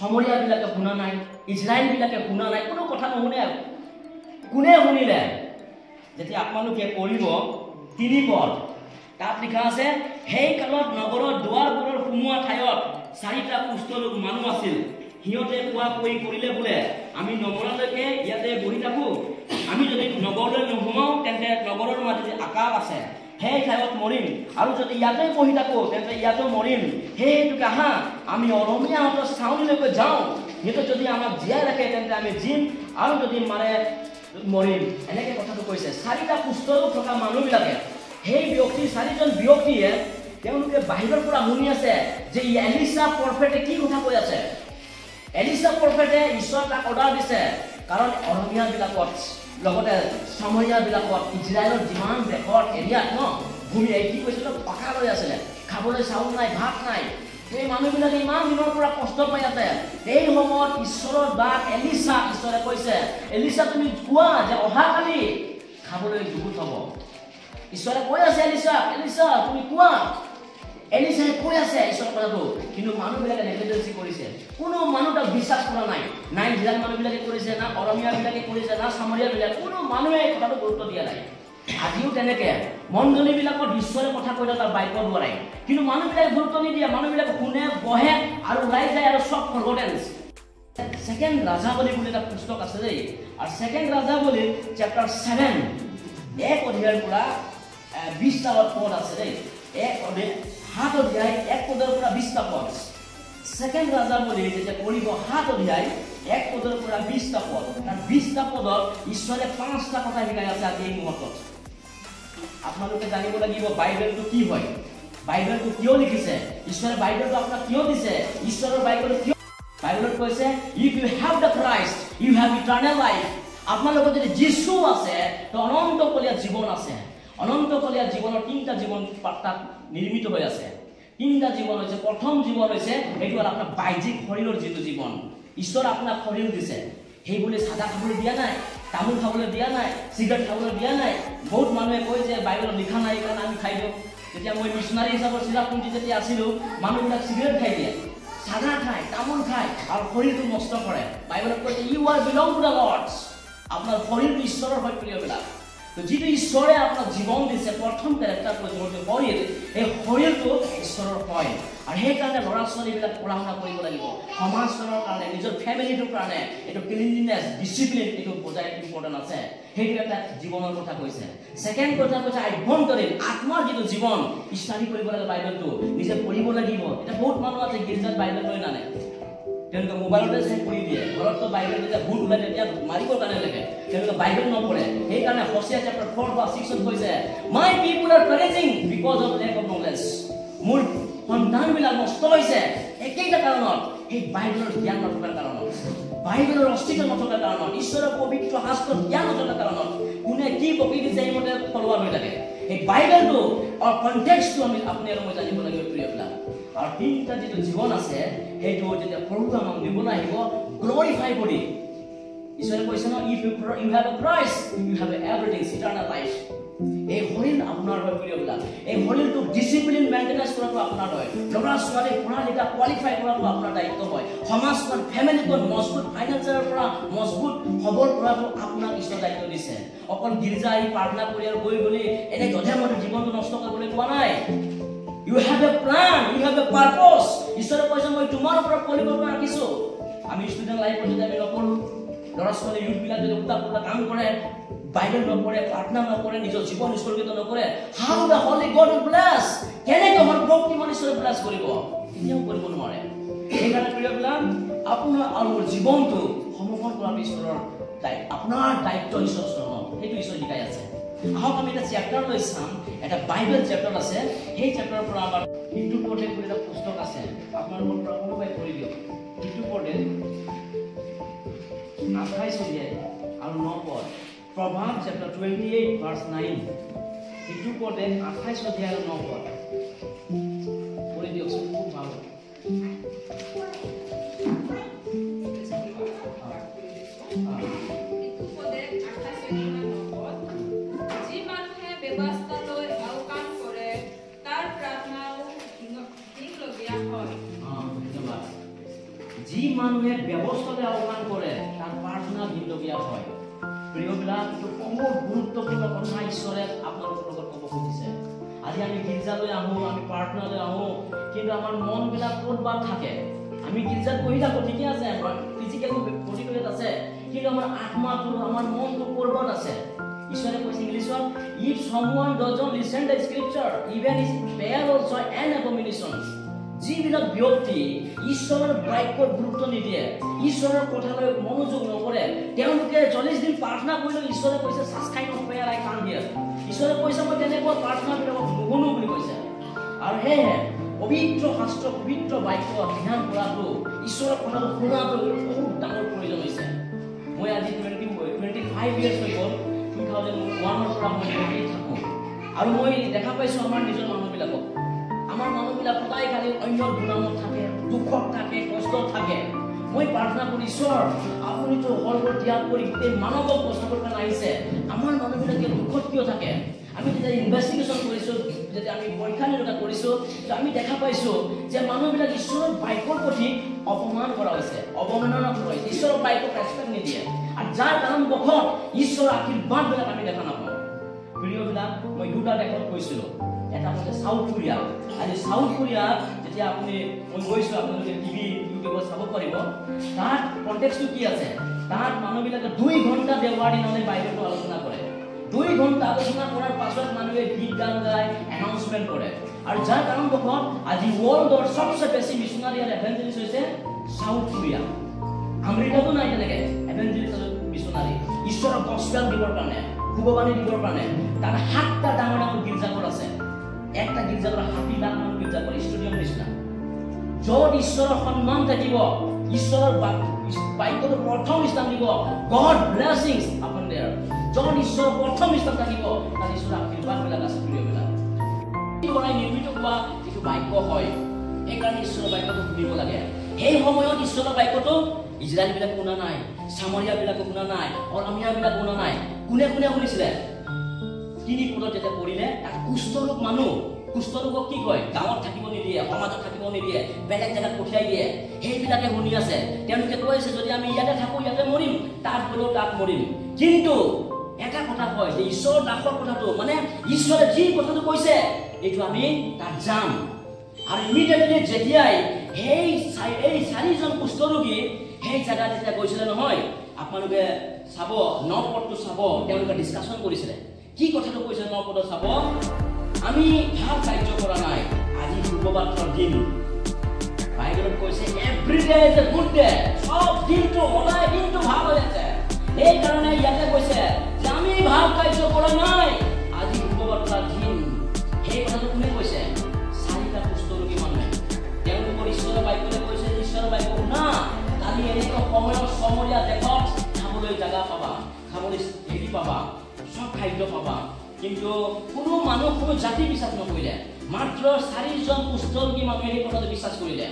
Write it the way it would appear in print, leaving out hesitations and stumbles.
সমৰীয়াবিলাকে শুনা নাই, ইজৰাইলবিলাকে শুনা নাই, কোনো কথা নুশুনে। কোনে শুনিলে? যেতিয়া আপোনালোকে পঢ়িব 3 পদ, তাত লিখা আছে, সেই কালত নগৰৰ দুৱাৰবোৰৰ সোমোৱা ঠাইত 4টা কুষ্ঠৰোগ মানুহ আছিল। সিহঁতে কোৱা কৈ কৰিলে বোলে, আমি নগৰলৈকে ইয়াতে বহি থাকো, আমি যদি নগৰলৈ নোসোমাওঁ তেন্তে নগৰৰ মাজতে আকাশ আছে, সেই ঠাইত মৰিম, আৰু যদি ইয়াতে বহি থাকো তেন্তে ইয়াতো মৰিম। সেইটোকে আহা আমি অৰমীয়াহঁতৰ চাউনিলৈকে যাওঁ, সিহঁতে যদি আমাক জীয়াই ৰাখে তেন্তে আমি জিম, আৰু যদি মাৰে মৰিম। এনেকে কথাটো কৈছে। 4টা কুষ্ঠৰোগ থকা মানুহবিলাকে, সেই ব্যক্তি 4জন ব্যক্তিয়ে তেওঁলোকে বাহিৰৰ পৰা শুনি আছে যে এলিছা প্ৰফেটে কি কথা কৈ আছে। এলিছা প্ৰফেটে ঈশ্বৰ তাক অৰ্ডাৰ দিছে, কাৰণ অৰমীয়াবিলাকত লগতে সামৰীয়াবিলাকত ইজৰাইলৰ যিমান দেশৰ এৰিয়াত ভূমি কি কৈছিল, পাকা লৈ আছিলে, খাবলৈ চাউল নাই, ভাত নাই। এই মানুহবিলাকে ইমান দিনৰ পৰা কষ্ট পাই আছে। এই সময়ত ঈশ্বৰৰ বাক এলিছা, ঈশ্বৰে কৈছে, এলিছা তুমি কোৱা যে অহাকালি খাবলৈ যুগুত হ'ব। ঈশ্বৰে কৈ আছে এলিছা, এলিছা তুমি কোৱা। এলিছাই কৈ আছে ঈশ্বৰৰ কথাটো, কিন্তু মানুহবিলাকে নেগলিজেন্সি কৰিছে। কোনো মানুহ তাক বিশ্বাস কৰা নাই। না ইজৰাইল মানুহবিলাকে কৰিছে, না অৰমীয়াবিলাকে কৰিছে, না সামৰীয়াবিলাকে, কোনো মানুহে এই কথাটো গুৰুত্ব দিয়া নাই। আজিও তেনেকে মণ্ডলীবিলাকত ঈশ্বৰে কথা কৈ তাৰ বাক্যৰ দ্বাৰাই, কিন্তু মানুহবিলাকে গুৰুত্ব নিদিয়ে। মানুহবিলাকে শুনে, বহে আৰু ওলাই যায়, আৰু চব ফৰগটেন। 2nd ৰাজাৱলী বুলি এটা পুস্তক আছে দেই, আৰু 2nd ৰাজাৱলী চেপ্টাৰ 7 1 অধ্যায়ৰ পৰা 20টা পদ আছে দেই। 7 অধ্যায় 1 পদৰ পৰা 20টা পদ। 2nd ৰাজাৱলী যেতিয়া পঢ়িব 7 অধ্যায় 1 পদৰ পৰা 20টা পদ, তাৰ 20টা পদত ঈশ্বৰে 5টা কথা শিকাই আছে আজি এই মুহূৰ্তত। আপোনালোকে জানিব লাগিব বাইবেলটো কি হয়, বাইবেলটো কিয় লিখিছে, ঈশ্বৰে বাইবেলটো আপোনাক কিয় দিছে, ঈশ্বৰৰ বাইবেল কিয়। বাইবেলত কৈছে, if you have the Christ you have eternal life. আপোনালোকৰ যদি যীশু আছে তো অনন্তকালীন জীৱন আছে। অনন্তকালীন জীৱনৰ 3টা জীৱন তাত নিৰ্মিত হৈ আছে। 3টা জীৱন হৈছে, প্ৰথম জীৱন হৈছে এইটো হ'ল আপোনাৰ বাহ্যিক শৰীৰৰ যিটো জীৱন। ঈশ্বৰ আপোনাক শৰীৰ দিছে, সেই বুলি চাদা খাবলৈ দিয়া নাই, তামোল খাবলৈ দিয়া নাই, চিগাৰেট খাবলৈ দিয়া নাই। বহুত মানুহে কয় যে বাইবেলত লিখা নাই কাৰণে আমি খাই দিওঁ। যেতিয়া মই মিছনাৰী হিচাপত চিৰাপুঞ্জী যেতিয়া আছিলোঁ, মানুহবিলাক চিগাৰেট খাই দিয়ে, চাদা খায়, তামোল খায়, আৰু শৰীৰটো নষ্ট কৰে। বাইবেলত কৈছে you are belong to the Lord's. আপোনাৰ শৰীৰটো ঈশ্বৰৰ হয় প্ৰিয়বিলাক। যিটো ঈশ্বৰে আপোনাক জীৱন দিছে, প্ৰথম কেৰেক্টাৰটো যোনটো শৰীৰ, এই শৰীৰটো ঈশ্বৰৰ হয়। আৰু সেইকাৰণে ল'ৰা ছোৱালীবিলাক পঢ়া শুনা কৰিব লাগিব, সমাজখনৰ কাৰণে, নিজৰ ফেমিলিটোৰ কাৰণে। এইটো ক্লিনলিনেছ, ডিচিপ্লিন, এইটো বজাই ইম্পৰ্টেণ্ট আছে। সেইটো এটা জীৱনৰ কথা কৈছে। 2nd কথা কৈছে আভ্যন্তৰীণ আত্মাৰ যিটো জীৱন, ষ্টাডি কৰিব লাগে বাইবেলটো, নিজে পঢ়িব লাগিব। এতিয়া বহুত মানুহ আছে গীৰ্জাত বাইবেল লৈ নানে, তেওঁলোকে মোবাইলতে চাই পঢ়ি দিয়ে। ঘৰততো বাইবেল যেতিয়া ভূত ওলাই তেতিয়া মাৰিবৰ কাৰণে লাগে, তেওঁলোকে বাইবেল নপঢ়ে। সেইকাৰণে হোসেয়া চেপ্টাৰ 4 বা 6 কৈছে, my people are perishing because of lack of knowledge. মোৰ সন্তানবিলাক নষ্ট হৈছে একেইটা কাৰণত, সেই বাইবেলৰ জ্ঞান নথকাৰ কাৰণত, বাইবেলৰ অস্তিত্ব নথকাৰ কাৰণত, ঈশ্বৰৰ পবিত্ৰ শাস্ত্ৰৰ জ্ঞান নথকাৰ কাৰণত। কোনে কি বকি দিছে এইমতে ফলোৱাৰ হৈ থাকে। এই বাইবেলটো কনটেক্সটটো আপুনি আৰু মই জানিব লাগিব প্ৰিয়বিলাক। আৰু 3টা যিটো জীৱন আছে, সেইটো যেতিয়া সৰুটো আমাক নিবলৈ আহিব গ্লৰিফাই কৰি। ঈশ্বৰে কৈছে ন, if you have a Christ you have everything, eternal life. এই শৰীৰ আপোনাৰ হয় প্ৰিয়বিলাক। এই শৰীৰটোক ডিচিপ্লিন মেইনটেনেন্স কৰাটো আপোনাৰ হয়। ল'ৰা ছোৱালী পঢ়া লিখা কোৱালিফাই কৰাটো আপোনাৰ দায়িত্ব হয়। সমাজখন, ফেমিলিখন মজবুত, ফাইনেন্সৰ পৰা মজবুত সবল কৰাটো আপোনাক ঈশ্বৰ দায়িত্ব দিছে। অকল গীৰ্জা আহি প্ৰাৰ্থনা কৰি আৰু গৈ গ'লে এনে যধে মধে জীৱনটো নষ্ট কৰিবলৈ কোৱা নাই। You have a plan, you have a purpose. ঈশ্বৰে কৈছে মই তোমাৰ ওপৰত পৰিকল্পনা ৰাখিছো। আমি ষ্টুডেণ্ট লাইফত যদি আমি নপঢ়ো, ল'ৰা ছোৱালী ইউথবিলাক যদি উল্টা পুল্টা কাম কৰে, বাইবেল নপঢ়ে, প্ৰাৰ্থনা নকৰে, নিজৰ জীৱন উৎসৰ্গিত নকৰে, how the holy God will bless? কেনেকৈ ভক্তিমান ঈশ্বৰে ব্লেছ কৰিব? কেতিয়াও কৰিব নোৱাৰে। সেইকাৰণে প্ৰিয়বিলাক, আপোনাৰ আৰু মোৰ জীৱনটো সমৰ্পণ কৰাটো ঈশ্বৰৰ দায়িত্ব, আপোনাৰ দায়িত্ব ঈশ্বৰৰ চৰণত। সেইটো ঈশ্বৰ শিকাই আছে। আহক আমি এটা চেপ্টাৰ লৈ চাম, এটা বাইবেল চেপ্টাৰ আছে। সেই চেপ্টাৰৰ পৰা আমাৰ হিন্দু পৰ্টেল বুলি এটা পুস্তক আছে, আপোনালোকৰ পৰা কোনোবাই পঢ়ি দিয়ক। হিন্দু পৰ্টেল 28 অধ্যায় আৰু 9 পদ, প্ৰভাৱ চেপ্টাৰ 28 ভাৰ্ছ 9। হিন্দু পৰ্টেল 28 অধ্যায় আৰু 9 পদ পঢ়ি দিয়কচোন, খুব ভাল। যি মানুহে ব্যৱস্থালৈ আহ্বান কৰে তাৰ প্ৰাৰ্থনা দিবলগীয়া হয়। প্ৰিয়বিলাক, এইটো বহুত গুৰুত্বপূৰ্ণ কথা ঈশ্বৰে আপোনালোকৰ লগত ক'ব খুজিছে। আজি আমি গীৰ্জালৈ আহোঁ, আমি প্ৰাৰ্থনালৈ আহোঁ, কিন্তু আমাৰ মনবিলাক ক'ৰবাত থাকে। আমি গীৰ্জাত বহি থাকোঁ, ঠিকে আছে, আমাৰ ফিজিকেল বডিটো ইয়াত আছে, কিন্তু আমাৰ আত্মাটো, আমাৰ মনটো ক'ৰবাত আছে। ঈশ্বৰে কৈছে ইংলিছত, if someone doesn't listen the scripture, even his prayer also an abomination. যিবিলাক ব্যক্তি ঈশ্বৰৰ বাক্যত গুৰুত্ব নিদিয়ে, ঈশ্বৰৰ কথালৈ মনোযোগ নকৰে, তেওঁলোকে 40 দিন প্ৰাৰ্থনা কৰিলেও ঈশ্বৰে কৈছে সাজ খাই নপেয়াৰ আই কাম দিয়ে। ঈশ্বৰে কৈছে মই তেনেকুৱা প্ৰাৰ্থনাবিলাকক নুশুনো বুলি কৈছে। আৰু সেয়েহে পবিত্ৰ শাস্ত্ৰ, পবিত্ৰ বাক্য ধ্যান কৰাটো, ঈশ্বৰৰ কথাটো শুনাটো বহুত ডাঙৰ প্ৰয়োজন হৈছে। মই আজি 25 years হৈ গ'ল, 2001 পৰা মই বহি থাকোঁ, আৰু মই দেখা পাইছোঁ আমাৰ নিজৰ মানুহবিলাকক। আমাৰ মানুহবিলাক সদায় খালি অন্যৰ গুণামত থাকে, দুখত থাকে, কষ্টত থাকে। মই প্ৰাৰ্থনা কৰি, ঈশ্বৰ আপুনিতো সৰ্বৰ ত্যাগ কৰি গোটেই মানৱক বচাবৰ কাৰণে আহিছে, আমাৰ মানুহবিলাকে দুখত কিয় থাকে? আমি যেতিয়া ইনভেষ্টিগেশ্যন কৰিছোঁ, যেতিয়া আমি পৰীক্ষা নিৰীক্ষা কৰিছোঁ, আমি দেখা পাইছোঁ যে মানুহবিলাক ঈশ্বৰৰ বাক্যৰ প্ৰতি অপমান কৰা হৈছে, অৱমাননা কৰা হৈছে, ঈশ্বৰৰ বাক্যক ৰেচপেক্ট নিদিয়ে, আৰু যাৰ কাৰণবশত ঈশ্বৰৰ আশীৰ্বাদবিলাক আমি দেখা নাপাওঁ। প্ৰিয়বিলাক, মই দুটা দেশত গৈছিলোঁ। এটা হৈছে চাউথ কোৰিয়া। আজি চাউথ কোৰিয়াত যেতিয়া মই গৈছোঁ, আপোনালোকে টিভি ইউটিউবত চাব পাৰিব। তাত কণ্টেক্সটো কি আছে? তাত মানুহবিলাকে 2 ঘণ্টা দেওবাৰ দিনলৈ বাইবেলটো আলোচনা কৰে। 2 ঘণ্টা আলোচনা কৰাৰ পাছত মানুহে গীত গান গায়, এনাউন্সমেণ্ট কৰে। আৰু যাৰ কাৰণবশত আজি ৱৰ্ল্ডৰ সবচে বেছি মিছনাৰী আৰু এভেঞ্জেলিষ্ট হৈছে চাউথ কোৰিয়া। আমেৰিকাতো নাই তেনেকে এভেঞ্জেলিষ্ট মিছনাৰী, ঈশ্বৰৰ গস্পেল দিবৰ কাৰণে, ভগৱানী দিবৰ কাৰণে। তাত 7টা ডাঙৰ ডাঙৰ গীৰ্জাঘৰ আছে। একটা গীৰ্জাঘৰ 60 লাখ মানুহ গীৰ্জাঘৰ, ষ্টেডিয়াম নিচিনা, য'ত ঈশ্বৰৰ সন্মান থাকিব, ঈশ্বৰৰ বাক্যটো প্ৰথম স্থান দিব, গড ব্লেছিংছ আপন দেয়াৰ। য'ত ঈশ্বৰৰ প্ৰথম স্থান থাকিব, তাত ঈশ্বৰৰ আশীৰ্বাদবিলাক আছে। প্ৰিয়বিলাক, নিৰ্মিত হোৱা যিটো বাক্য হয়, সেইকাৰণে ঈশ্বৰৰ বাক্যটো শুনিব লাগে। সেই সময়ত ঈশ্বৰৰ বাক্যটো ইজৰাইলবিলাকে শুনা নাই, সামৰীয়াবিলাকে শুনা নাই, অৰামিয়াবিলাকে শুনা নাই। কোনে কোনে শুনিছিলে? 3 পদত যেতিয়া পঢ়িলে, তাত কুষ্ঠৰোগ মানুহ, কুষ্ঠৰোগক কি কয়? গাঁৱত থাকিব নিদিয়ে, সমাজত থাকিব নিদিয়ে, বেলেগ জেগাত পঠিয়াই দিয়ে। সেইবিলাকে শুনি আছে। তেওঁলোকে কৈছে যদি আমি ইয়াতে থাকোঁ, ইয়াতে মৰিম, তাত গ'লেও তাত মৰিম। কিন্তু এটা কথা কয় যে ঈশ্বৰৰ দাসৰ কথাটো, মানে ঈশ্বৰে যি কথাটো কৈছে, এইটো আমি তাত যাম। আৰু ইমিডিয়েটলি যেতিয়াই এই 4জন কুষ্ঠৰোগী সেই জেগাত যেতিয়া গৈছিলে নহয়, আপোনালোকে চাব, 9 পদটো চাব, তেওঁলোকে ডিছকাশ্যন কৰিছিলে। কি কথাটো কৈছে 9 পদত চাব, আমি ভাল কাৰ্য কৰা নাই, আজি শুক্ৰবাৰৰ দিন। বাইবেলত কৈছে every day is a good day, সব দিনটো সদায় দিনটো ভাল হৈ আছে। সেইকাৰণে ইয়াতে কৈছে যে আমি ভাল কাৰ্য কৰা নাই, আজি শুক্ৰবাৰৰ দিন। সেই কথাটো কোনে কৈছে? 4টা কুষ্ঠৰোগী মানুহে। তেওঁলোকৰ ঈশ্বৰৰ বাক্যলৈ কৈছে, ঈশ্বৰৰ বাক্য শুনা, কালি এনেকুৱা সময়ত সমৰীয়া দেশত খাবলৈ জেগা পাবা, খাবলৈ হেৰি পাবা, সব খাদ্য পাবা। কিন্তু কোনো মানুহ, কোনো জাতি বিশ্বাস নকৰিলে। মাত্ৰ 4জন কুষ্ঠৰোগী মানুহে সেই কথাটো বিশ্বাস কৰিলে।